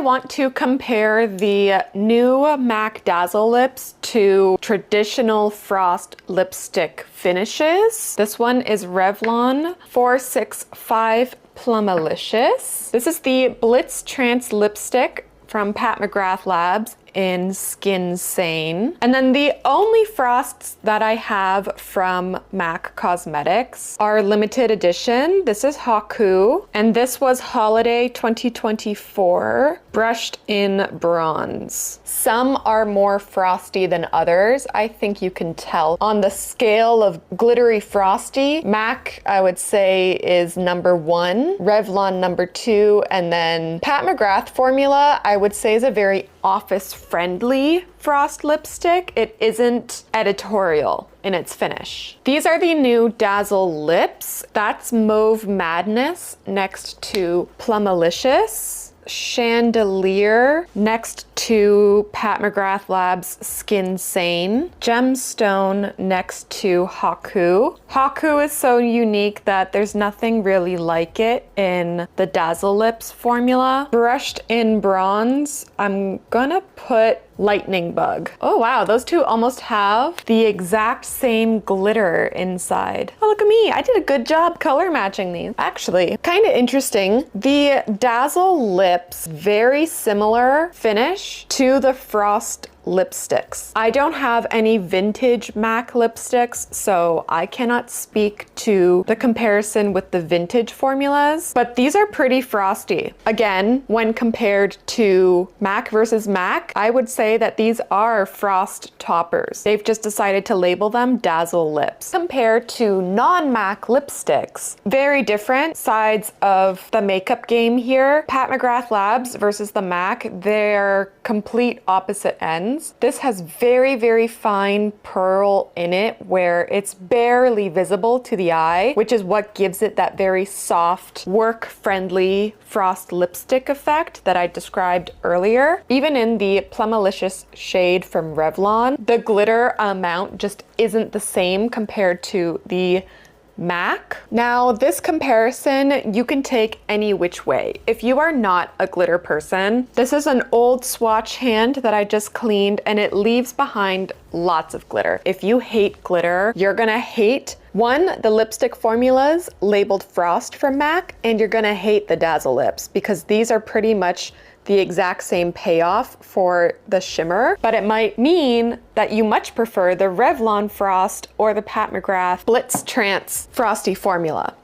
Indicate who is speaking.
Speaker 1: want to compare the new MAC Dazzle lips to traditional Frost lipstick finishes. This one is Revlon 465 Plumalicious. This is the Blitz Trance lipstick from Pat McGrath Labs in Skin Sane. And then the only Frosts that I have from MAC Cosmetics are limited edition. This is Haku, and this was Holiday 2024, brushed in bronze. Some are more frosty than others. I think you can tell. On the scale of glittery frosty, MAC, I would say, is #1, Revlon #2, and then Pat McGrath formula, I would say, is a very office-friendly Frost lipstick. It isn't editorial in its finish. These are the new Dazzle lips. That's Mauve Madness next to Plumalicious. Chandelier next to Pat McGrath Labs Skin Sane. Gemstone next to Haku. Haku is so unique that there's nothing really like it in the Dazzle Lips formula. Brushed in bronze, I'm gonna put Lightning Bug. Oh wow, those two almost have the exact same glitter inside. Oh, look at me, I did a good job color matching these. Actually, kind of interesting. The Dazzle lips, very similar finish to the Frost lipsticks. I don't have any vintage MAC lipsticks, so I cannot speak to the comparison with the vintage formulas, but these are pretty frosty. Again, when compared to MAC versus MAC, I would say that these are Frost toppers. They've just decided to label them Dazzle lips. Compared to non-MAC lipsticks, very different sides of the makeup game here. Pat McGrath Labs versus the MAC, they're complete opposite ends. This has very, very fine pearl in it where it's barely visible to the eye, which is what gives it that very soft, work-friendly Frost lipstick effect that I described earlier. Even in the Plumalicious shade from Revlon, the glitter amount just isn't the same compared to the MAC. Now, this comparison you can take any which way. If you are not a glitter person, this is an old swatch hand that I just cleaned and it leaves behind lots of glitter. If you hate glitter, you're gonna hate the lipstick formulas labeled Frost from MAC, and you're gonna hate the Dazzle lips because these are pretty much the exact same payoff for the shimmer, but it might mean that you much prefer the Revlon Frost or the Pat McGrath Blitz Trance Frosty formula.